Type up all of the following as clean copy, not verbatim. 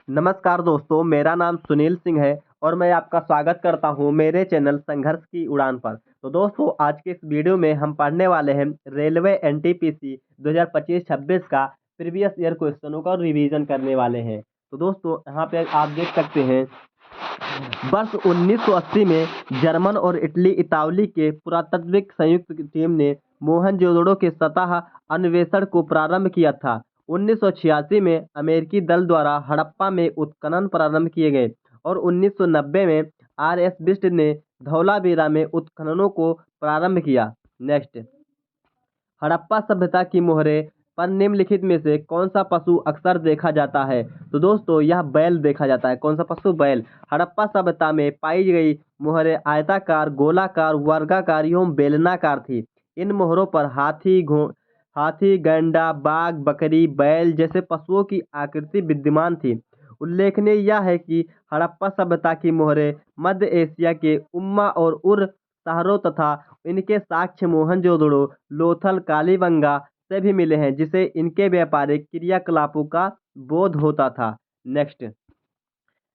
नमस्कार दोस्तों, मेरा नाम सुनील सिंह है और मैं आपका स्वागत करता हूं मेरे चैनल संघर्ष की उड़ान पर। तो दोस्तों, आज के इस वीडियो में हम पढ़ने वाले हैं रेलवे एनटीपीसी 2025-26 का प्रीवियस ईयर क्वेश्चनों का रिवीजन करने वाले हैं। तो दोस्तों, यहाँ पे आप देख सकते हैं वर्ष 1980 में जर्मन और इतावली के पुरातात्विक संयुक्त टीम ने मोहनजोदड़ो के सतह अन्वेषण को प्रारंभ किया था। 1986 में अमेरिकी दल द्वारा हड़प्पा में उत्खनन प्रारंभ किए गए और 1990 में आर.एस. बिष्ट ने धौलावीरा में उत्खननों को प्रारंभ किया। नेक्स्ट, हड़प्पा सभ्यता की मोहरें पर निम्नलिखित में से कौन सा पशु अक्सर देखा जाता है? तो दोस्तों, यह बैल देखा जाता है। कौन सा पशु? बैल। हड़प्पा सभ्यता में पाई गई मोहरें आयताकार, गोलाकार, वर्गाकार एवं बेलनाकार थी। इन मोहरों पर हाथी, गैंडा, बाघ, बकरी, बैल जैसे पशुओं की आकृति विद्यमान थी। उल्लेखनीय यह है कि हड़प्पा सभ्यता की मोहरें मध्य एशिया के उम्मा और उर शहरों तथा इनके साक्ष्य मोहनजोदड़ो, लोथल, कालीबंगा से भी मिले हैं, जिसे इनके व्यापारिक क्रियाकलापों का बोध होता था। नेक्स्ट,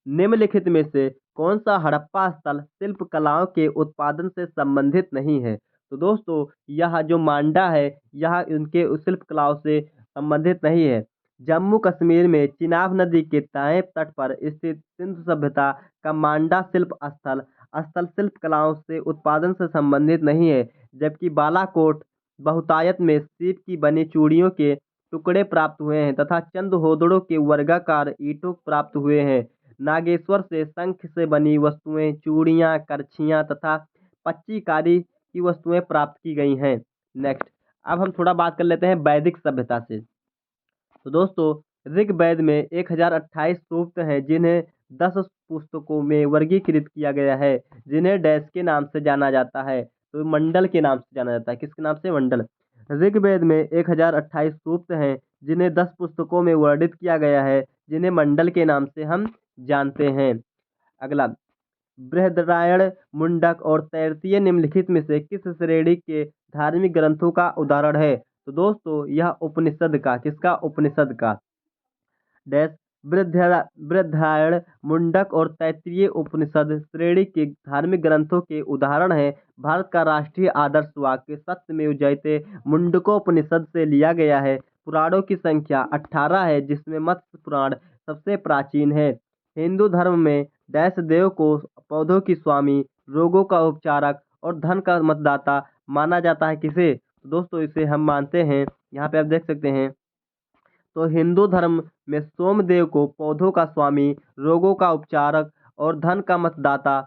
निम्नलिखित में से कौन सा हड़प्पा स्थल शिल्प कलाओं के उत्पादन से संबंधित नहीं है? तो दोस्तों, यह जो मांडा है, यह उनके शिल्प कलाओं से संबंधित नहीं है। जम्मू कश्मीर में चिनाब नदी के दाएं तट पर स्थित सिंधु सभ्यता का मांडा शिल्प स्थल स्थल शिल्प कलाओं से उत्पादन से संबंधित नहीं है, जबकि बालाकोट बहुतायत में सीप की बनी चूड़ियों के टुकड़े प्राप्त हुए हैं तथा चंदहोदड़ों के वर्गाकार ईंटों प्राप्त हुए हैं। नागेश्वर से शंख से बनी वस्तुएं, चूड़ियां, करछियां तथा पच्चीकारी की वस्तुएं प्राप्त की गई हैं। नेक्स्ट, अब हम थोड़ा बात कर लेते हैं वैदिक सभ्यता से। तो दोस्तों, ऋग्वेद में 1028 सूक्त हैं, जिन्हें 10 पुस्तकों में वर्गीकृत किया गया है, जिन्हें डैश के नाम से जाना जाता है। तो मंडल के नाम से जाना जाता है। किसके नाम से? मंडल। ऋग्वेद में 1028 सूक्त हैं, जिन्हें 10 पुस्तकों में वर्णित किया गया है, जिन्हें मंडल के नाम से हम जानते हैं। अगला, बृहदारण्यक, मुंडक और तैत्तिरीय निम्नलिखित में से किस श्रेणी के धार्मिक ग्रंथों का उदाहरण है? तो दोस्तों, यह उपनिषद का, किसका? उपनिषद का। डैश, बृहदारण्यक, मुंडक और तैत्तिरीय उपनिषद श्रेणी के धार्मिक ग्रंथों के उदाहरण हैं। भारत का राष्ट्रीय आदर्श वाक्य सत्यमेव जयते मुंडकोपनिषद से लिया गया है। पुराणों की संख्या 18 है, जिसमें मत्स्य पुराण सबसे प्राचीन है। हिंदू धर्म में डैश देव को पौधों की स्वामी, रोगों का उपचारक और धन का मतदाता माना जाता है। किसे? तो दोस्तों, इसे हम मानते हैं। यहाँ पे आप देख सकते हैं। तो हिंदू धर्म में सोमदेव को पौधों का स्वामी, रोगों का उपचारक और धन का मतदाता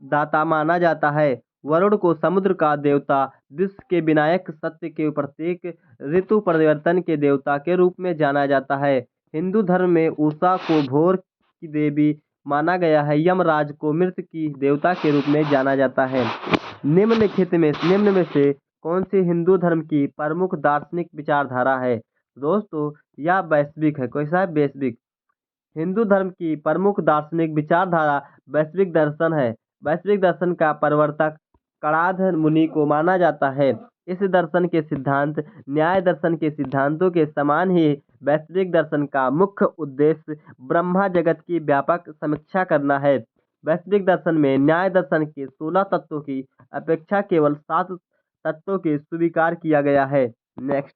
दाता माना जाता है। वरुण को समुद्र का देवता, विश्व के विनायक, सत्य के प्रतीक, ऋतु परिवर्तन के देवता के रूप में जाना जाता है। हिंदू धर्म में उषा को भोर की देवी माना गया है। यमराज को मृत्यु की देवता के रूप में जाना जाता है। निम्न में से कौन सी हिंदू धर्म की प्रमुख दार्शनिक विचारधारा है? दोस्तों, यह वैश्विक है। कैसा है? वैश्विक। हिंदू धर्म की प्रमुख दार्शनिक विचारधारा वैश्विक दर्शन है। वैश्विक दर्शन का प्रवर्तक कणाद मुनि को माना जाता है। इस दर्शन के सिद्धांत न्याय दर्शन के सिद्धांतों के समान ही वैश्विक दर्शन का मुख्य उद्देश्य ब्रह्मा जगत की व्यापक समीक्षा करना है। वैश्विक दर्शन में न्याय दर्शन के 16 तत्वों की अपेक्षा केवल 7 तत्वों के स्वीकार किया गया है। नेक्स्ट,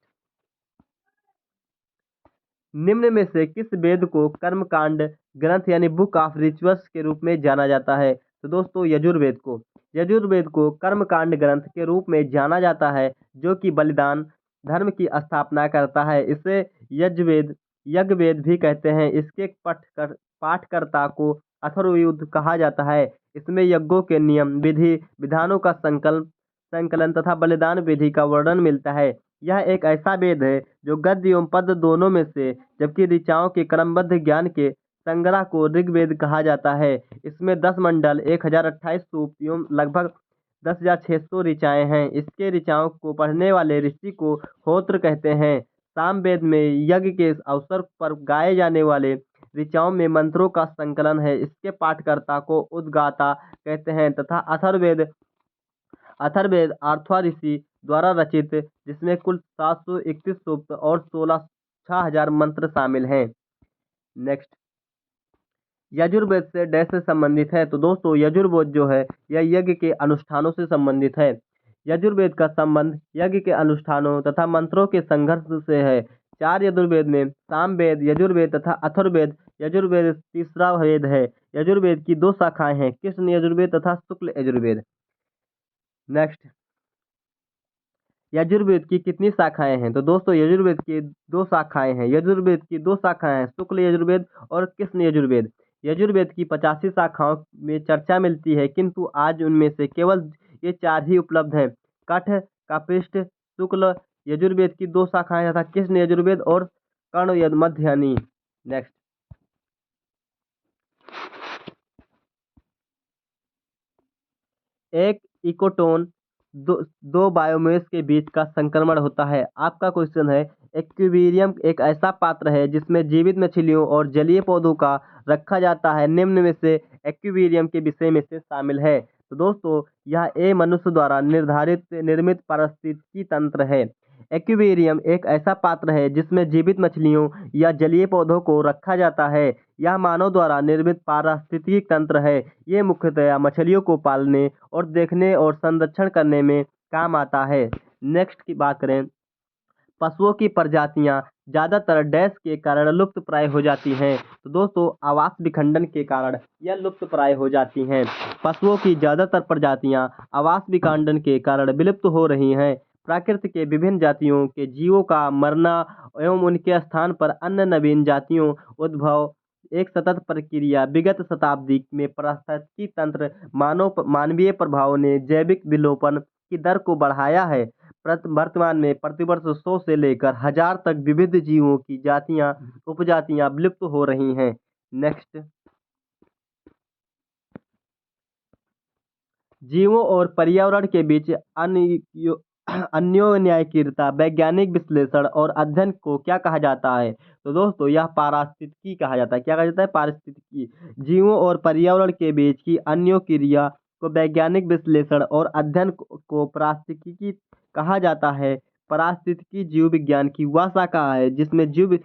निम्न में से किस वेद को कर्मकांड ग्रंथ यानी बुक ऑफ रिचुअल्स के रूप में जाना जाता है? तो दोस्तों, यजुर्वेद को कर्मकांड ग्रंथ के रूप में जाना जाता है, जो कि बलिदान धर्म की स्थापना करता है। इसे यज्ञवेद भी कहते हैं। इसके पाठकर्ता को अथर्ववेद कहा जाता है। इसमें यज्ञों के नियम, विधि विधानों का संकलन तथा बलिदान विधि का वर्णन मिलता है। यह एक ऐसा वेद है जो गद्य एवं पद्य दोनों में से, जबकि ऋचाओं के क्रमबद्ध ज्ञान के संग्रह को ऋग्वेद कहा जाता है। इसमें 10 मंडल, 1028 सूक्त एवं लगभग 10,600 ऋचाएं हैं। इसके ऋचाओं को पढ़ने वाले ऋषि को होत्र कहते हैं। सामवेद में यज्ञ के अवसर पर गाए जाने वाले ऋचाओं में मंत्रों का संकलन है। इसके पाठकर्ता को उद्गाता कहते हैं तथा अथर्ववेद अर्थवा ऋषि द्वारा रचित, जिसमें कुल 731 सूक्त और 6000 मंत्र शामिल हैं। नेक्स्ट, यजुर्वेद से डैश से संबंधित है। तो दोस्तों यजुर्वेद जो है यह यज्ञ के अनुष्ठानों से संबंधित है। यजुर्वेद का संबंध यज्ञ के अनुष्ठानों तथा मंत्रों के संघर्ष से है। चार यजुर्वेद में सामवेद, यजुर्वेद तथा अथर्ववेद। यजुर्वेद तीसरा वेद है। यजुर्वेद की दो शाखाएं हैं, कृष्ण यजुर्वेद तथा शुक्ल यजुर्वेद। नेक्स्ट, यजुर्वेद की कितनी शाखाएं हैं? तो दोस्तों यजुर्वेद की दो शाखाएं हैं। यजुर्वेद की दो शाखाएं हैं, शुक्ल यजुर्वेद और कृष्ण यजुर्वेद। यजुर्वेद की 85 शाखाओं में चर्चा मिलती है, किंतु आज उनमें से केवल ये चार ही उपलब्ध हैं। कठ, कापिष्ट, शुक्ल यजुर्वेद की दो शाखाएं तथा कृष्ण यजुर्वेद और कर्ण मध्यानि। नेक्स्ट, एक इकोटोन दो बायोमेस के बीच का संक्रमण होता है। आपका क्वेश्चन है, एक्वेरियम एक ऐसा पात्र है जिसमें जीवित मछलियों और जलीय पौधों का रखा जाता है, निम्न में से एक्वेरियम के विषय में से शामिल है। तो दोस्तों यह मनुष्य द्वारा निर्मित पारिस्थितिकी तंत्र है। एक्वेरियम एक ऐसा पात्र है जिसमें जीवित मछलियों या जलीय पौधों को रखा जाता है। यह मानव द्वारा निर्मित पारिस्थितिकी तंत्र है। ये मुख्यतया मछलियों को पालने और देखने और संरक्षण करने में काम आता है। नेक्स्ट की बात करें, पशुओं की प्रजातियां ज्यादातर डैश के कारण लुप्त प्राय हो जाती हैं। तो दोस्तों आवास विखंडन के कारण यह लुप्त प्राय हो जाती हैं। पशुओं की ज्यादातर प्रजातियां आवास विखंडन के कारण विलुप्त हो रही हैं। प्रकृति के विभिन्न जातियों के जीवों का मरना एवं उनके स्थान पर अन्य नवीन जातियों उद्भव एक सतत प्रक्रिया। विगत शताब्दी में पारिस्थितिकी तंत्र मानवीय प्रभावों ने जैविक विलोपन की दर को बढ़ाया है। वर्तमान में प्रतिवर्ष 100 से लेकर 1000 तक विविध जीवों की जातियां उपजातियां विलुप्त हो रही हैं। नेक्स्ट, जीवों और पर्यावरण के बीच अन्योन्यायिकता, वैज्ञानिक विश्लेषण और अध्ययन को क्या कहा जाता है? तो दोस्तों यह पारिस्थितिकी कहा जाता है। क्या कहा जाता है? पारिस्थितिकी। जीवों और पर्यावरण के बीच की अन्यों क्रिया को वैज्ञानिक विश्लेषण और अध्ययन को पारिस्थितिकी कहा जाता है। पारिस्थितिकी जीव विज्ञान की वह शाखा है जिसमें जीव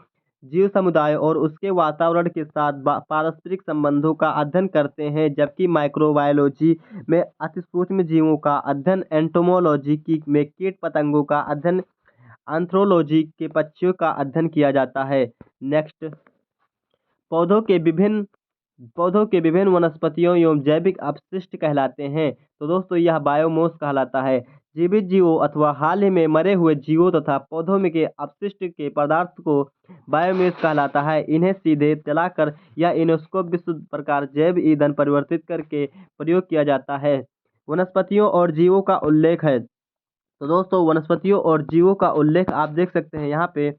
समुदाय और उसके वातावरण के साथ पारस्परिक संबंधों का अध्ययन करते हैं, जबकि माइक्रोबायोलॉजी में अति सूक्ष्म जीवों का अध्ययन, एंटोमोलॉजी की में कीट पतंगों का अध्ययन, एंथ्रोलॉजी के पक्षियों का अध्ययन किया जाता है। नेक्स्ट, पौधों के विभिन्न पौधों के विभिन्न वनस्पतियों एवं जैविक अपशिष्ट कहलाते हैं। तो दोस्तों यह बायोमोस कहलाता है। जीवित जीवों अथवा हाल ही में मरे हुए जीवों तथा पौधों में के अपशिष्ट के पदार्थ को बायोमेस कहलाता है। इन्हें सीधे जलाकर या इनको विश्व प्रकार जैव ईंधन परिवर्तित करके प्रयोग किया जाता है। वनस्पतियों और जीवों का उल्लेख है। तो दोस्तों वनस्पतियों और जीवों का उल्लेख आप देख सकते हैं यहाँ पे।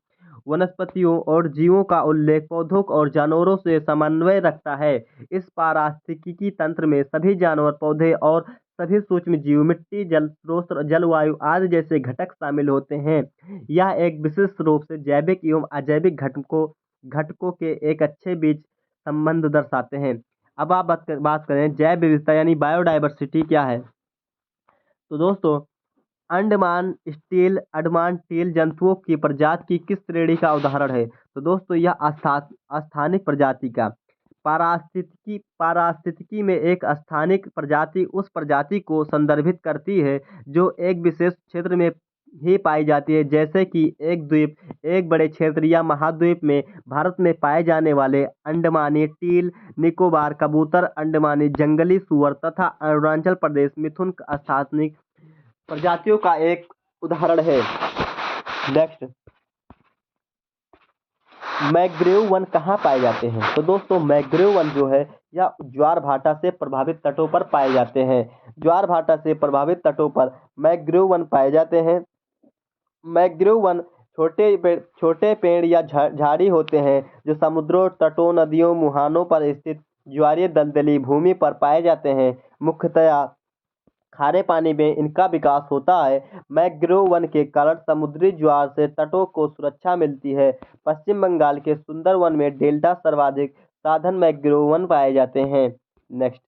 वनस्पतियों और जीवों का उल्लेख पौधों और जानवरों से समन्वय रखता है। इस पारिस्थितिकी तंत्र में सभी जानवर, पौधे और सभी सूक्ष्म जीव, मिट्टी, जल स्रोत, जलवायु आदि जैसे घटक शामिल होते हैं। यह एक विशिष्ट रूप से जैविक एवं अजैविक घटकों के एक अच्छे बीच संबंध दर्शाते हैं। अब आप बात करें जैव विविधता यानी बायोडाइवर्सिटी क्या है? तो दोस्तों अंडमान टील जंतुओं की प्रजाति की किस श्रेणी का उदाहरण है? तो दोस्तों यह स्थानिक प्रजाति का। पारिस्थितिकी में एक स्थानिक प्रजाति उस प्रजाति को संदर्भित करती है जो एक विशेष क्षेत्र में ही पाई जाती है, जैसे कि एक द्वीप, एक बड़े क्षेत्र या महाद्वीप में। भारत में पाए जाने वाले अंडमानी टील, निकोबार कबूतर, अंडमानी जंगली सूअर तथा अरुणाचल प्रदेश मिथुन स्थानिक प्रजातियों का एक उदाहरण है। नेक्स्ट, मैंग्रोव वन कहाँ पाए जाते हैं? तो दोस्तों मैंग्रोव वन जो है यह ज्वार भाटा से प्रभावित तटों पर पाए जाते हैं। ज्वार भाटा से प्रभावित तटों पर मैंग्रोव वन पाए जाते हैं। मैंग्रोव वन छोटे पेड़ या झाड़ी होते हैं जो समुद्रों, तटों, नदियों, मुहानों पर स्थित ज्वारीय दलदली भूमि पर पाए जाते हैं। मुख्यतया खारे पानी में इनका विकास होता है। मैंग्रोव वन के कारण समुद्री ज्वार से तटों को सुरक्षा मिलती है। पश्चिम बंगाल के सुंदरवन में डेल्टा सर्वाधिक साधन मैंग्रोव वन पाए जाते हैं। नेक्स्ट,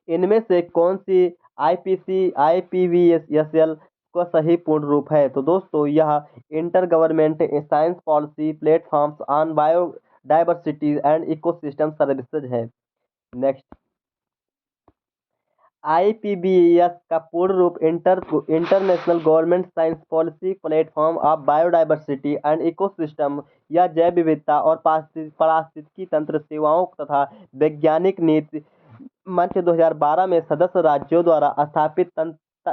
इनमें से कौन सी IPVSL का सही पूर्ण रूप है? तो दोस्तों यह inter government science policy platforms on diversity and ecosystem services है। नेक्स्ट, IPBES का पूर्ण रूप international government science policy platform of biodiversity and ecosystem या जैव विविधता और पारिस्थितिकी तंत्र सेवाओं तथा वैज्ञानिक नीति मंच 2012 में सदस्य राज्यों द्वारा स्थापित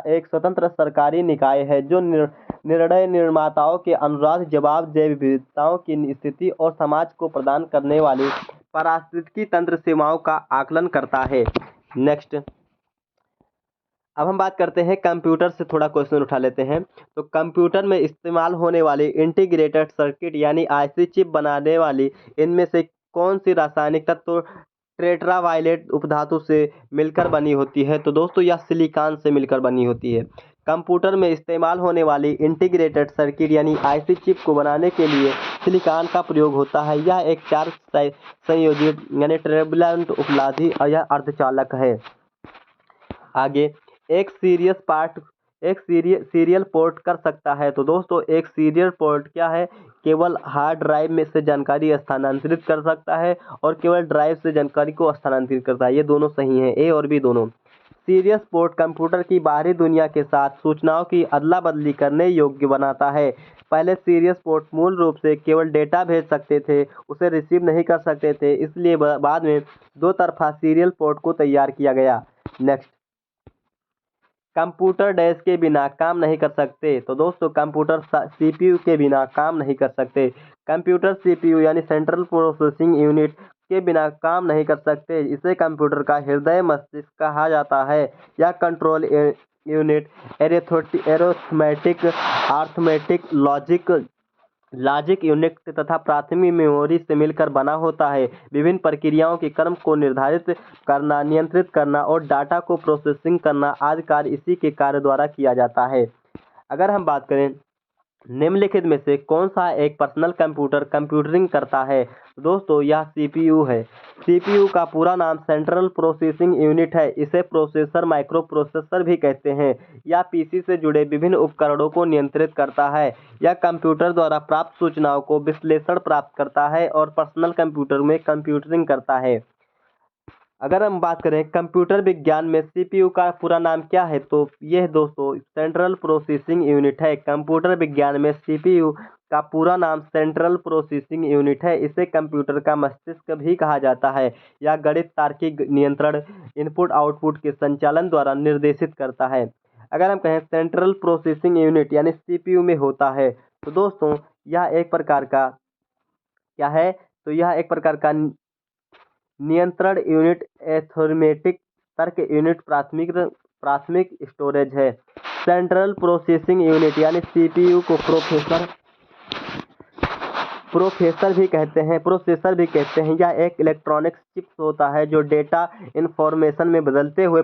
एक स्वतंत्र सरकारी निकाय है जो निर्णय निर्माताओं के अनुराग जवाब जैव विविधताओं की स्थिति और समाज को प्रदान करने वाली पारिस्थितिकी तंत्र सेवाओं का आकलन करता है। नेक्स्ट, अब हम बात करते हैं कंप्यूटर से थोड़ा क्वेश्चन उठा लेते हैं। तो कंप्यूटर में इस्तेमाल होने वाली इंटीग्रेटेड सर्किट यानी IC चिप बनाने वाली इनमें से कौन सी रासायनिक तत्व टेट्रावायलेट उपधातु से मिलकर बनी होती है? तो दोस्तों यह सिलिकॉन से मिलकर बनी होती है। कंप्यूटर में इस्तेमाल होने वाली इंटीग्रेटेड सर्किट यानी IC चिप को बनाने के लिए सिलिकॉन का प्रयोग होता है। यह एक चार संयोजित यानी ट्यूबुलेंट उपलादी और यह अर्धचालक है। आगे, एक सीरियल पोर्ट कर सकता है। तो दोस्तों एक सीरियल पोर्ट क्या है? केवल हार्ड ड्राइव में से जानकारी स्थानांतरित कर सकता है और केवल ड्राइव से जानकारी को स्थानांतरित करता है। ये दोनों सही हैं, ए और बी दोनों। सीरियल पोर्ट कंप्यूटर की बाहरी दुनिया के साथ सूचनाओं की अदला बदली करने योग्य बनाता है। पहले सीरियल पोर्ट मूल रूप से केवल डेटा भेज सकते थे, उसे रिसीव नहीं कर सकते थे, इसलिए बाद में दो तरफा सीरियल पोर्ट को तैयार किया गया। नेक्स्ट, कंप्यूटर डैश के बिना काम नहीं कर सकते। तो दोस्तों कंप्यूटर CPU के बिना काम नहीं कर सकते। कंप्यूटर CPU यानी सेंट्रल प्रोसेसिंग यूनिट के बिना काम नहीं कर सकते। इसे कंप्यूटर का हृदय मस्तिष्क कहा जाता है। यह control unit arithmetic, arithmetic, logic unit तथा प्राथमिक मेमोरी से मिलकर बना होता है। विभिन्न प्रक्रियाओं के क्रम को निर्धारित करना, नियंत्रित करना और डाटा को प्रोसेसिंग करना आदि कार्य इसी के कार्य द्वारा किया जाता है। अगर हम बात करें निम्नलिखित में से कौन सा एक पर्सनल कंप्यूटर कंप्यूटरिंग करता है? दोस्तों यह CPU है। CPU का पूरा नाम सेंट्रल प्रोसेसिंग यूनिट है। इसे प्रोसेसर, माइक्रो प्रोसेसर भी कहते हैं। यह PC से जुड़े विभिन्न उपकरणों को नियंत्रित करता है। यह कंप्यूटर द्वारा प्राप्त सूचनाओं को विश्लेषण प्राप्त करता है और पर्सनल कंप्यूटर में कंप्यूटरिंग करता है। अगर हम बात करें कंप्यूटर विज्ञान में CPU का पूरा नाम क्या है? तो यह दोस्तों सेंट्रल प्रोसेसिंग यूनिट है। कंप्यूटर विज्ञान में CPU का पूरा नाम सेंट्रल प्रोसेसिंग यूनिट है। इसे कंप्यूटर का मस्तिष्क भी कहा जाता है। यह गणित, तार्किक नियंत्रण, इनपुट आउटपुट के संचालन द्वारा निर्देशित करता है। अगर हम कहें सेंट्रल प्रोसेसिंग यूनिट यानी CPU में होता है, तो दोस्तों यह एक प्रकार का क्या है? तो यह एक प्रकार का नियंत्रण यूनिट, अरिथमेटिक, तर्क यूनिट, प्राथमिक स्टोरेज है। सेंट्रल प्रोसेसिंग यूनिट यानी CPU को प्रोसेसर भी कहते हैं। यह एक इलेक्ट्रॉनिक्स चिप्स होता है जो डेटा इंफॉर्मेशन में बदलते हुए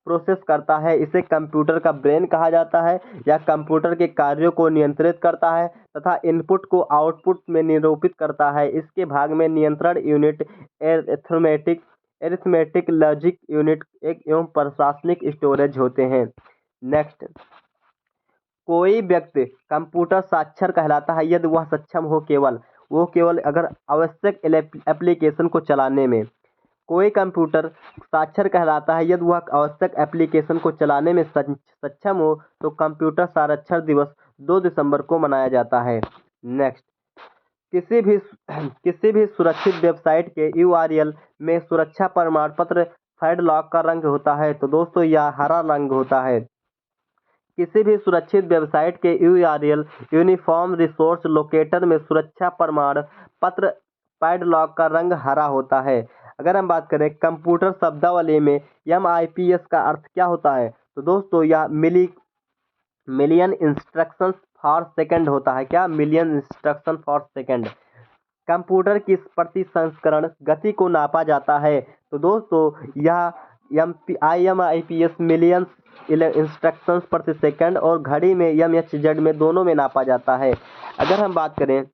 प्रोसेस करता है। इसे कंप्यूटर का ब्रेन कहा जाता है। यह कंप्यूटर के कार्यों को नियंत्रित करता है तथा इनपुट को आउटपुट में निरूपित करता है। इसके भाग में नियंत्रण यूनिट, एरिथमेटिक, लॉजिक यूनिट एवं प्रशासनिक स्टोरेज होते हैं। नेक्स्ट, कोई व्यक्ति कंप्यूटर साक्षर कहलाता है यदि वह सक्षम हो केवल अगर आवश्यक एप्लीकेशन को चलाने में। कोई कंप्यूटर साक्षर कहलाता है यदि वह आवश्यक एप्लीकेशन को चलाने में सक्षम हो। तो कंप्यूटर साक्षर दिवस 2 दिसंबर को मनाया जाता है। नेक्स्ट, किसी भी सुरक्षित वेबसाइट के URL में सुरक्षा प्रमाण पत्र पैडलॉक का रंग होता है। तो दोस्तों यह हरा रंग होता है। किसी भी सुरक्षित वेबसाइट के URL यूनिफॉर्म रिसोर्स लोकेटर में सुरक्षा प्रमाण पत्र पैडलॉक का रंग हरा होता है। अगर हम बात करें कंप्यूटर शब्दावली में MIPS का अर्थ क्या होता है? तो दोस्तों यह मिलियन इंस्ट्रक्शंस फॉर सेकंड होता है। क्या? Million instruction for second. Computer की प्रति संस्करण गति को नापा जाता है। तो दोस्तों यह MIPS मिलियन इंस्ट्रक्शंस प्रति सेकंड और घड़ी में MHz में दोनों में नापा जाता है। अगर हम बात करें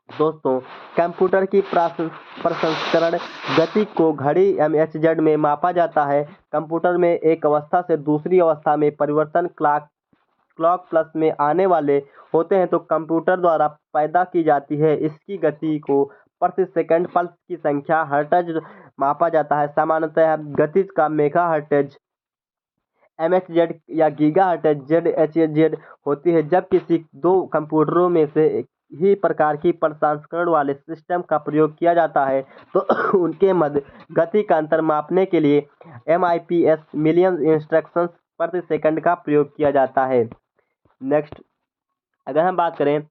दोस्तों कंप्यूटर की प्रसंस्करण गति को घड़ी MHz में मापा जाता है। कंप्यूटर में एक अवस्था से दूसरी अवस्था में परिवर्तन क्लॉक प्लस में आने वाले होते हैं तो कंप्यूटर द्वारा पैदा की जाती है। इसकी गति को प्रति सेकंड। पल्स की संख्या हर्ट्ज मापा जाता है। सामान्यतः गति का मेगा हर्ट्ज MHz या गीगा हर्ट्ज ZHz होती है। जब किसी दो कंप्यूटरों में से ही प्रकार की प्रसंस्करण वाले सिस्टम का प्रयोग किया जाता है तो उनके मध्य गति का अंतर मापने के लिए MIPS मिलियन इंस्ट्रक्शंस प्रति सेकंड का प्रयोग किया जाता है। नेक्स्ट, अगर हम बात करें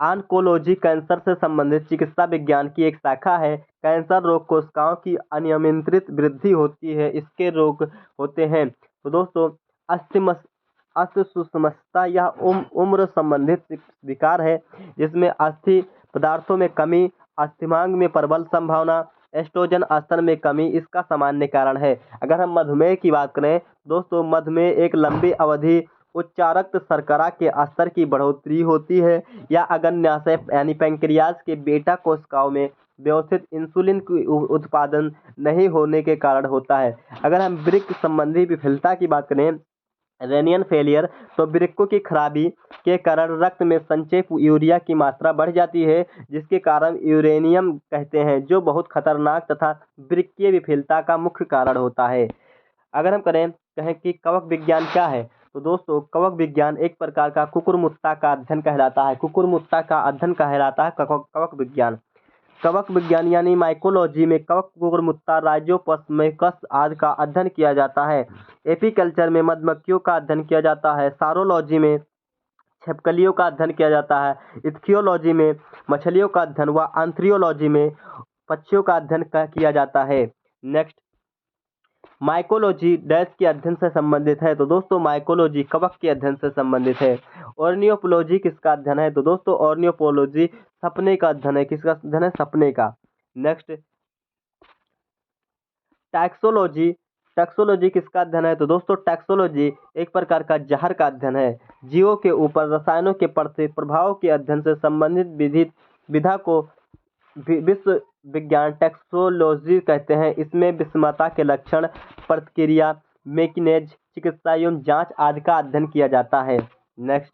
ऑन्कोलॉजी, कैंसर से संबंधित चिकित्सा विज्ञान की एक शाखा है। कैंसर रोग कोशिकाओं की अनियंत्रित वृद्धि होती है, इसके रोग होते हैं। तो दोस्तों अस्थि यह उम्र संबंधित विकार है जिसमें अस्थि पदार्थों में कमी, अस्थिमांग में प्रबल संभावना, एस्ट्रोजन स्तर में कमी इसका सामान्य कारण है। अगर हम मधुमेह की बात करें दोस्तों, मधुमेह एक लंबी अवधि उच्च रक्त शर्करा के स्तर की बढ़ोतरी होती है या अग्न्याशय यानी पैंक्रियाज के बेटा कोशिकाओं में व्यवस्थित इंसुलिन की उत्पादन नहीं होने के कारण होता है। अगर हम वृक्क संबंधी विफलता की बात करें, रेनियन फेलियर, तो वृक्कों की खराबी के कारण रक्त में संचय यूरिया की मात्रा बढ़ जाती है जिसके कारण यूरेनियम कहते हैं, जो बहुत खतरनाक तथा वृक्कीय विफलता का मुख्य कारण होता है। अगर हम कहें कि कवक विज्ञान क्या है, तो दोस्तों कवक विज्ञान एक प्रकार का कुकुरमुत्ता का अध्ययन कहलाता है। कुकुरमुत्ता का अध्ययन कहलाता है कवक विज्ञान। कवक विज्ञान यानी माइकोलॉजी में कवक, कुकुरमुत्ता, राइजोपस्मैकस आदि का अध्ययन किया जाता है। एपीकल्चर में मधुमक्खियों का अध्ययन किया जाता है। सारोलॉजी में छिपकलियों का अध्ययन किया जाता है। इथियोलॉजी में मछलियों का अध्ययन व आंथ्रियोलॉजी में पक्षियों का अध्ययन किया जाता है। नेक्स्ट, माइकोलॉजी डैश के अध्ययन से संबंधित है, तो दोस्तों माइकोलॉजी कवक के अध्ययन से संबंधित है। ऑर्नियोपोलॉजी किसका अध्ययन है, तो दोस्तों ऑर्नियोपोलॉजी सपने का अध्ययन है। किसका अध्ययन है, सपने का। नेक्स्ट, टैक्सोलॉजी, टैक्सोलॉजी किसका अध्ययन है, तो दोस्तों टैक्सोलॉजी एक प्रकार का जहर का अध्ययन है। जीवों के ऊपर रसायनों के प्रभाव के अध्ययन से संबंधित विधा को विश्व विज्ञान टैक्सोलॉजी कहते हैं। इसमें विषमता के लक्षण, प्रतिक्रिया, मैकेनिज्म, चिकित्सा एवं जांच आदि का अध्ययन किया जाता है। नेक्स्ट,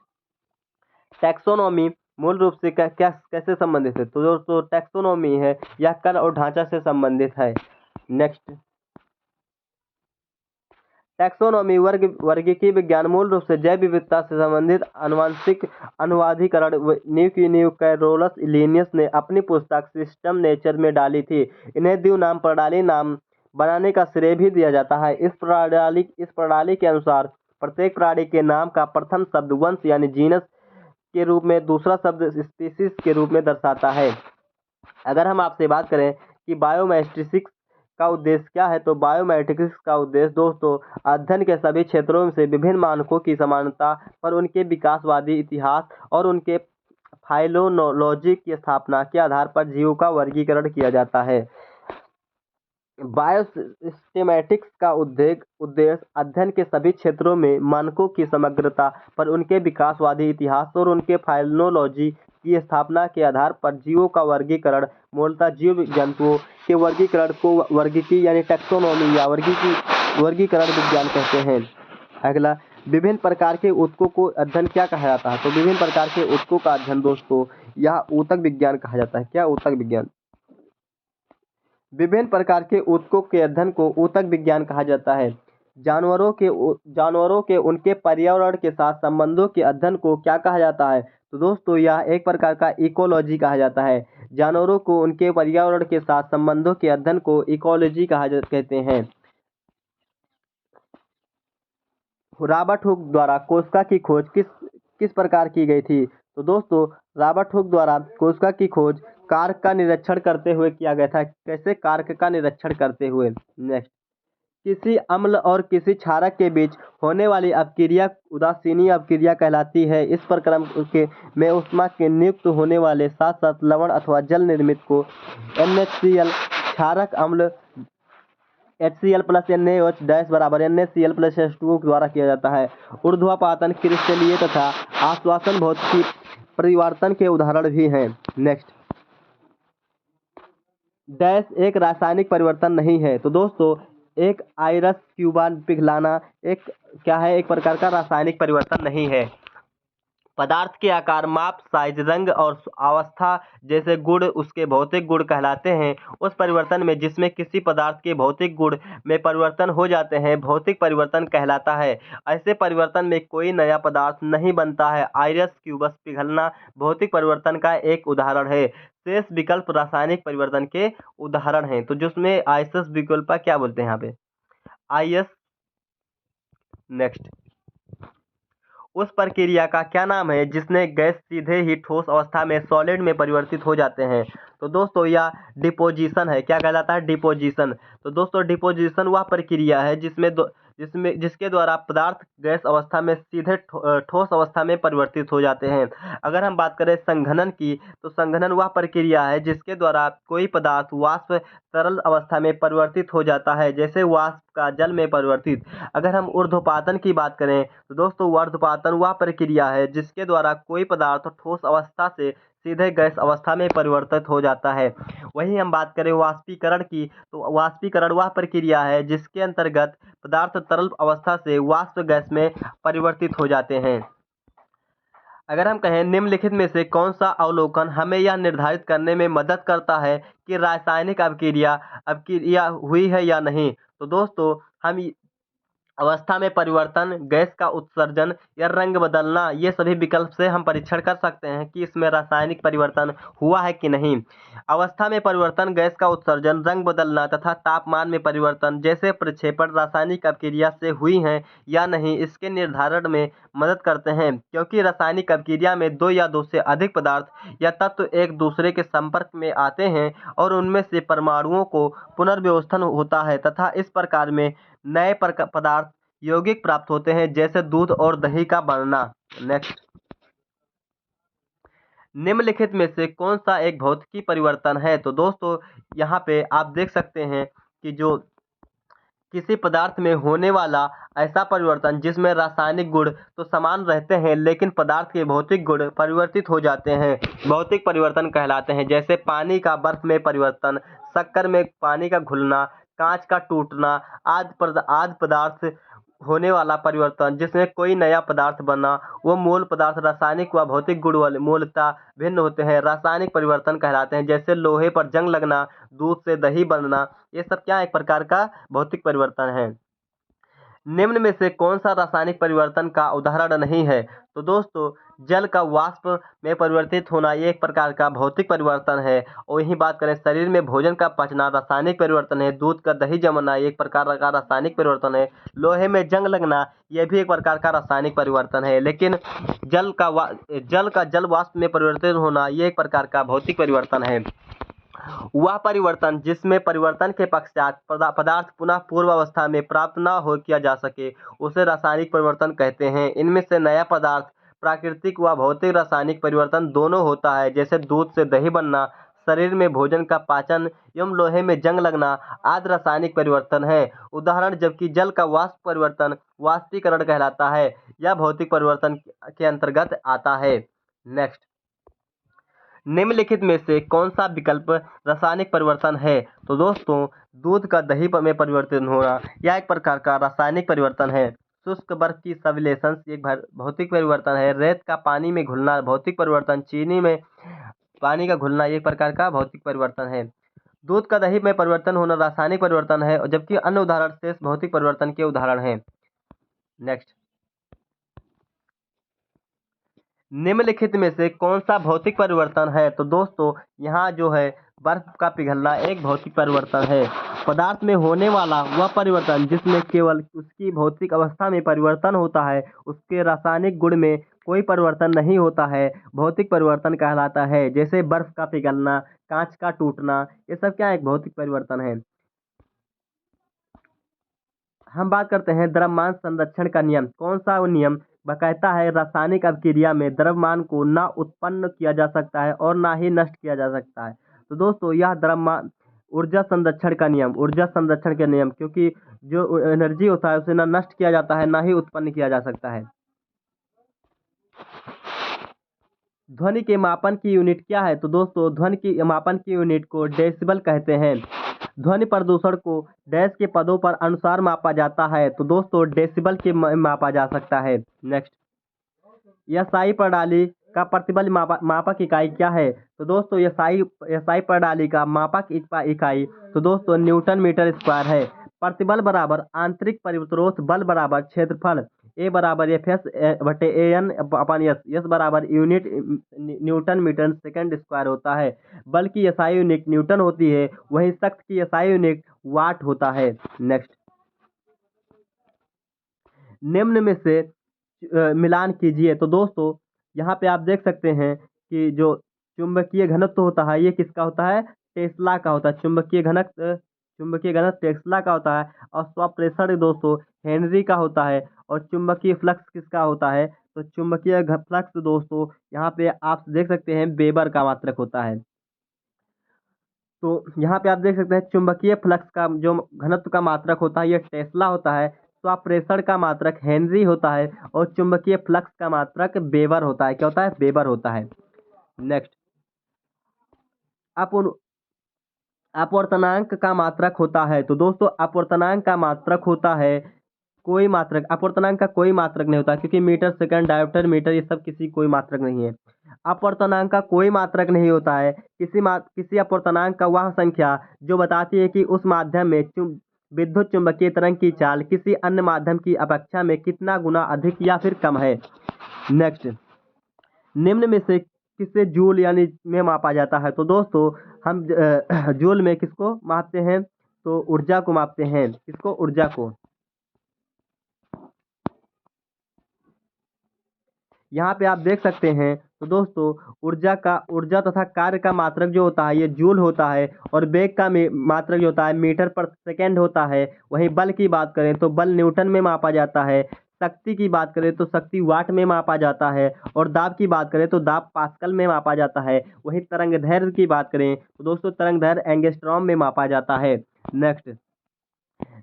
टैक्सोनॉमी मूल रूप से कैसे संबंधित है, तो दोस्तों टैक्सोनॉमी है यह कण और ढांचा से संबंधित है। नेक्स्ट, टैक्सोनॉमी वर्गीकीय विज्ञान मूल रूप से जैव विविधता से संबंधित आनुवंशिक अनुवादीकरण कैरोलस लिनियस ने अपनी पुस्तक सिस्टम नेचर में डाली थी। इन्हें द्विनाम नाम प्रणाली नाम बनाने का श्रेय भी दिया जाता है। इस प्रणाली के अनुसार प्रत्येक प्राणी के नाम का प्रथम शब्द वंश यानी जीनस के रूप में, दूसरा शब्द स्पीसीज के रूप में दर्शाता है। अगर हम आपसे बात करें कि बायोमेट्रिक्स का उद्देश्य क्या है, तो बायोमेट्रिक्स का उद्देश्य दोस्तों अध्ययन के सभी क्षेत्रों से विभिन्न मानकों की समानता पर उनके विकासवादी इतिहास और उनके फाइलोनोलॉजी की स्थापना के आधार पर जीवों का वर्गीकरण किया जाता है। बायोसिस्टेमैटिक्स का उद्देश्य अध्ययन के सभी क्षेत्रों में मानकों की समग्रता पर उनके विकासवादी इतिहास और उनके फाइलोनोलॉजी की स्थापना के आधार पर जीवों का वर्गीकरण, मूलतः जीव जंतुओं के वर्गीकरण को वर्गीकी यानी टैक्सोनॉमी या वर्गीकरण विज्ञान कहते हैं। अगला, विभिन्न प्रकार के ऊतकों को अध्ययन क्या कहा जाता है, तो विभिन्न प्रकार के ऊतकों का अध्ययन दोस्तों यह ऊतक विज्ञान कहा जाता है। क्या, ऊतक विज्ञान। विभिन्न प्रकार के ऊतकों के अध्ययन को ऊतक विज्ञान कहा जाता है। जानवरों के उनके पर्यावरण के साथ संबंधों के अध्ययन को क्या कहा जाता है, तो दोस्तों यह एक प्रकार का इकोलॉजी कहा जाता है। जानवरों को उनके पर्यावरण के साथ संबंधों के अध्ययन को इकोलॉजी कहते हैं। रॉबर्ट हुक द्वारा कोशिका की खोज किस प्रकार की गई थी, तो दोस्तों रॉबर्ट हुक द्वारा कोशिका की खोज कारक का निरीक्षण करते हुए किया गया था। कैसे, कारक का निरीक्षण करते हुए। नेक्स्ट, किसी अम्ल और किसी क्षारक के बीच होने वाली अपक्रिया उदासीनी अपक्रिया कहलाती है। इस प्रक्रम में ऊष्मा के नियुक्त होने वाले साथ साथ लवण अथवा जल निर्मित को NaCl क्षारक अम्ल HCl + NaOH- बराबर NaCl + H2O द्वारा किया जाता है। ऊर्ध्वापातन, क्रिस्टलीय तथा आश्वासन भौतिकी परिवर्तन के उदाहरण भी हैं। नेक्स्ट, डैश एक रासायनिक परिवर्तन नहीं है, तो दोस्तों एक आयरस क्यूबा पिघलाना एक क्या है, एक प्रकार का रासायनिक परिवर्तन नहीं है। पदार्थ के आकार, माप, साइज, रंग और अवस्था जैसे गुण उसके भौतिक गुण कहलाते हैं। उस परिवर्तन में जिसमें किसी पदार्थ के भौतिक गुण में परिवर्तन हो जाते हैं भौतिक परिवर्तन कहलाता है। ऐसे परिवर्तन में कोई नया पदार्थ नहीं बनता है। आयरस क्यूबस पिघलना भौतिक परिवर्तन का एक उदाहरण है। शेष विकल्प रासायनिक परिवर्तन के उदाहरण हैं। तो जिसमें आयसस विकल्प क्या बोलते हैं यहाँ पे, आयस। नेक्स्ट, उस प्रक्रिया का क्या नाम है जिसने गैस सीधे ही ठोस अवस्था में सॉलिड में परिवर्तित हो जाते हैं। तो दोस्तों यह डिपोजिशन है। क्या कहलाता है, डिपोजिशन। तो दोस्तों डिपोजिशन वह प्रक्रिया है जिसके द्वारा पदार्थ गैस अवस्था में सीधे ठोस अवस्था में परिवर्तित हो जाते हैं। अगर हम बात करें संघनन की, तो संघनन वह प्रक्रिया है जिसके द्वारा कोई पदार्थ वाष्प तरल अवस्था में परिवर्तित हो जाता है, जैसे वाष्प का जल में परिवर्तित। अगर हम ऊर्ध्वपातन की बात करें, तो दोस्तों ऊर्ध्वपातन वह प्रक्रिया है जिसके द्वारा कोई पदार्थ ठोस अवस्था से सीधे गैस अवस्था में परिवर्तित हो जाता है। वहीं हम बात करें वाष्पीकरण की, तो वाष्पीकरण वह प्रक्रिया है जिसके अंतर्गत पदार्थ तरल अवस्था से वाष्प गैस में परिवर्तित हो जाते हैं। अगर हम कहें निम्नलिखित में से कौन सा अवलोकन हमें यह निर्धारित करने में मदद करता है कि रासायनिक अभिक्रिया हुई है या नहीं। तो दोस्तों हम अवस्था में परिवर्तन, गैस का उत्सर्जन या रंग बदलना, ये सभी विकल्प से हम परीक्षण कर सकते हैं कि इसमें रासायनिक परिवर्तन हुआ है कि नहीं। अवस्था में परिवर्तन, गैस का उत्सर्जन, रंग बदलना तथा तापमान में परिवर्तन जैसे प्रक्षेपण रासायनिक अभिक्रिया से हुई हैं या नहीं, इसके निर्धारण में मदद करते हैं, क्योंकि रासायनिक अभिक्रिया में दो या दो से अधिक पदार्थ या तत्व एक दूसरे के संपर्क में आते हैं और उनमें से परमाणुओं को पुनर्व्यवस्थन होता है तथा इस प्रकार में नए पदार्थ यौगिक प्राप्त होते हैं, जैसे दूध और दही का बनना। नेक्स्ट, निम्नलिखित में से कौन सा एक भौतिकी परिवर्तन है। तो दोस्तों यहाँ पे आप देख सकते हैं कि जो किसी पदार्थ में होने वाला ऐसा परिवर्तन जिसमें रासायनिक गुण तो समान रहते हैं लेकिन पदार्थ के भौतिक गुण परिवर्तित हो जाते हैं, भौतिक परिवर्तन कहलाते हैं। जैसे पानी का बर्फ में परिवर्तन, शक्कर में पानी का घुलना, कांच का टूटना आदि पदार्थ होने वाला परिवर्तन जिसमें कोई नया पदार्थ बना, वो मूल पदार्थ रासायनिक व भौतिक गुण वाले मूलतः भिन्न होते हैं, रासायनिक परिवर्तन कहलाते हैं। जैसे लोहे पर जंग लगना, दूध से दही बनना, ये सब क्या एक प्रकार का भौतिक परिवर्तन है। निम्न में से कौन सा रासायनिक परिवर्तन का उदाहरण नहीं है। तो दोस्तों जल का वाष्प में परिवर्तित होना ये एक प्रकार का भौतिक परिवर्तन है। और यही बात करें शरीर में भोजन का पचना रासायनिक परिवर्तन है। दूध का दही जमना एक प्रकार का रासायनिक परिवर्तन है। लोहे में जंग लगना यह भी एक प्रकार का रासायनिक परिवर्तन है। लेकिन जल का जल वाष्प में परिवर्तित होना ये एक प्रकार का भौतिक परिवर्तन है। वह परिवर्तन जिसमें परिवर्तन के पश्चात पदार्थ पुनः पूर्व अवस्था में प्राप्त न हो किया जा सके उसे रासायनिक परिवर्तन कहते हैं। इनमें से नया पदार्थ प्राकृतिक व भौतिक रासायनिक परिवर्तन दोनों होता है, जैसे दूध से दही बनना, शरीर में भोजन का पाचन एवं लोहे में जंग लगना आदि रासायनिक परिवर्तन है उदाहरण। जबकि जल का वाष्प परिवर्तन वाष्पीकरण कहलाता है, यह भौतिक परिवर्तन के अंतर्गत आता है। नेक्स्ट, निम्नलिखित में से कौन सा विकल्प रासायनिक परिवर्तन है। तो दोस्तों दूध का दही में परिवर्तन होना यह एक प्रकार का रासायनिक परिवर्तन है। शुष्क बर्फ की सबलेशन एक भौतिक परिवर्तन है। रेत का पानी में घुलना भौतिक परिवर्तन, चीनी में पानी का घुलना एक प्रकार का भौतिक परिवर्तन है। दूध का दही में परिवर्तन होना रासायनिक परिवर्तन है, जबकि अन्य उदाहरण शेष भौतिक परिवर्तन के उदाहरण हैं। नेक्स्ट, निम्नलिखित में से कौन सा भौतिक परिवर्तन है। तो दोस्तों यहाँ जो है बर्फ का पिघलना एक भौतिक परिवर्तन है। पदार्थ में होने वाला वह परिवर्तन जिसमें केवल उसकी भौतिक अवस्था में परिवर्तन होता है, उसके रासायनिक गुण में कोई परिवर्तन नहीं होता है, भौतिक परिवर्तन कहलाता है। जैसे बर्फ का पिघलना, कांच का टूटना, ये सब क्या एक भौतिक परिवर्तन है। हम बात करते हैं द्रव्यमान संरक्षण का नियम। कौन सा वो नियम कहता है रासायनिक अभिक्रिया में द्रव्यमान को ना उत्पन्न किया जा सकता है और ना ही नष्ट किया जा सकता है। तो दोस्तों यह द्रव्यमान ऊर्जा संरक्षण का नियम, ऊर्जा संरक्षण के नियम, क्योंकि जो एनर्जी होता है उसे ना नष्ट किया जाता है ना ही उत्पन्न किया जा सकता है। ध्वनि के मापन की यूनिट क्या है। तो दोस्तों ध्वनि की मापन की यूनिट को डेसिबल कहते हैं। ध्वनि प्रदूषण को डैश के पदों पर अनुसार मापा जाता है। तो दोस्तों डेसिबल के मापा जा सकता है। नेक्स्ट, एसआई प्रणाली का प्रतिबल मापक इकाई क्या है? तो दोस्तों एसआई एसआई प्रणाली का मापक इकाई तो दोस्तों न्यूटन मीटर स्क्वायर है। प्रतिबल बराबर आंतरिक परिवर्तरोध बल बराबर क्षेत्रफल ए बराबर एफ एस बटे ए एन अपन एस, एस बराबर unit newton metre second square होता है। बल की एसआई यूनिट न्यूटन होती है, वहीं शक्ति की एसआई यूनिट वाट होता है। नेक्स्ट, निम्न में से मिलान कीजिए। तो दोस्तों यहाँ पे आप देख सकते हैं कि जो चुंबकीय घनत्व होता है ये किसका होता है? टेस्ला का होता है। चुंबकीय घनत्व टेस्ला का होता है और स्वप्रेषण दोस्तों हेनरी का होता है। और चुंबकीय फ्लक्स किसका होता है? तो चुंबकीय फ्लक्स दोस्तों यहाँ पे आप देख सकते हैं वेबर का मात्रक होता है। तो यहाँ पे आप देख सकते हैं चुंबकीय फ्लक्स का जो घनत्व का मात्रक होता है ये टेस्ला होता है, स्वप्रेषण का मात्रक हेनरी होता है और चुंबकीय फ्लक्स का मात्रक वेबर होता है। क्या होता है? वेबर होता है। नेक्स्ट, अपुन अपवर्तनांक का मात्रक होता है। तो दोस्तों अपवर्तनांक का मात्रक होता है कोई मात्रक, अपवर्तनांक का कोई मात्रक नहीं होता क्योंकि मीटर सेकंड डायोप्टर मीटर ये सब किसी कोई मात्रक नहीं है। अपवर्तनांक का कोई मात्रक नहीं होता है। किसी अपवर्तनांक का वह संख्या जो बताती है कि उस माध्यम में विद्युत चुंबकीय तरंग की चाल किसी अन्य माध्यम की अपेक्षा में कितना गुना अधिक या फिर कम है। नेक्स्ट, निम्न में से किसे जूल यानी में मापा जाता है? तो दोस्तों हम जूल में किसको मापते हैं? तो ऊर्जा को मापते हैं। किसको? ऊर्जा को। यहाँ पे आप देख सकते हैं तो दोस्तों ऊर्जा तथा कार्य का मात्रक जो होता है ये जूल होता है और वेग का मात्रक जो होता है मीटर पर सेकेंड होता है। वहीं बल की बात करें तो बल न्यूटन में मापा जाता है। शक्ति की बात करें तो शक्ति वाट में मापा जाता है और दाब की बात करें तो दाब पास्कल में मापा जाता है। वहीं तरंग दैर्ध्य की बात करें तो दोस्तों तरंग दैर्ध्य एंगस्ट्रॉम में मापा जाता है। नेक्स्ट,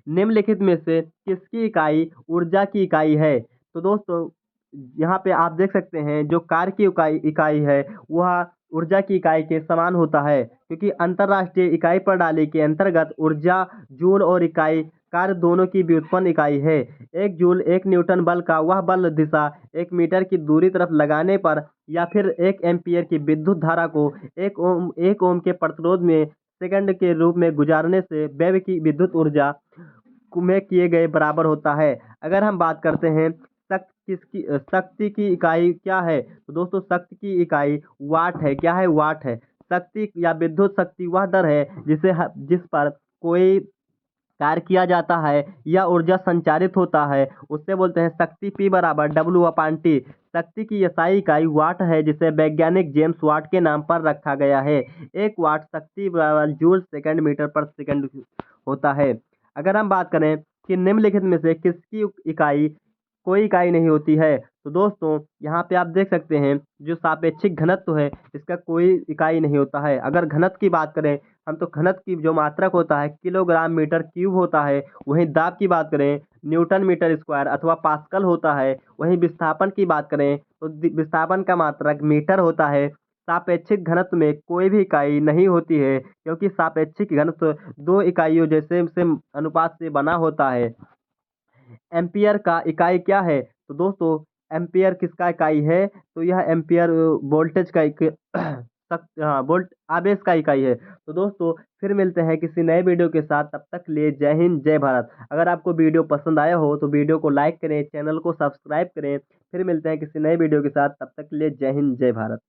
निम्नलिखित में से किसकी इकाई ऊर्जा की इकाई है? तो दोस्तों यहाँ पे आप देख सकते हैं जो कार्य की इकाई है वह ऊर्जा की इकाई के समान होता है क्योंकि अंतरराष्ट्रीय इकाई प्रणाली के अंतर्गत ऊर्जा जूल और इकाई कार्य दोनों की व्युत्पन्न इकाई है। एक जूल एक न्यूटन बल का वह बल दिशा 1 मीटर की दूरी तरफ लगाने पर या फिर 1 एम्पियर की विद्युत धारा को 1 ओम के प्रतिरोध में सेकंड के रूप में गुजारने से वेव की विद्युत ऊर्जा में किए गए बराबर होता है। अगर हम बात करते हैं शक्ति की इकाई क्या है? तो दोस्तों शक्ति की इकाई वाट है। क्या है? वाट है। शक्ति या विद्युत शक्ति वह दर है जिस पर कोई कार्य किया जाता है या ऊर्जा संचारित होता है उससे बोलते हैं शक्ति। P बराबर W/T। शक्ति की एसआई इकाई वाट है जिसे वैज्ञानिक जेम्स वाट के नाम पर रखा गया है। 1 वाट शक्ति बराबर जूल सेकंड मीटर पर सेकंड होता है। अगर हम बात करें कि निम्नलिखित में से किसकी इकाई कोई इकाई नहीं होती है? तो दोस्तों यहाँ पे आप देख सकते हैं जो सापेक्षिक घनत्व है इसका कोई इकाई नहीं होता है। अगर घनत्व की बात करें हम तो घनत्व की जो मात्रक होता है किलोग्राम मीटर क्यूब होता है। वहीं दाब की बात करें न्यूटन मीटर स्क्वायर अथवा पास्कल होता है। वहीं विस्थापन की बात करें तो विस्थापन का मात्रक मीटर होता है। सापेक्षिक घनत्व में कोई भी इकाई नहीं होती है क्योंकि सापेक्षिक घनत्व दो इकाइयों जैसे से अनुपात से बना होता है। एम्पियर का इकाई क्या है? तो दोस्तों एम्पियर किसका इकाई है? तो यह एम्पियर वोल्टेज का हाँ वोल्ट आवेश का इकाई है। तो दोस्तों फिर मिलते हैं किसी नए वीडियो के साथ, तब तक लिए जय हिंद जय भारत। अगर आपको वीडियो पसंद आया हो तो वीडियो को लाइक करें, चैनल को सब्सक्राइब करें। फिर मिलते हैं किसी नए वीडियो के साथ, तब तक लिए जय हिंद जय भारत।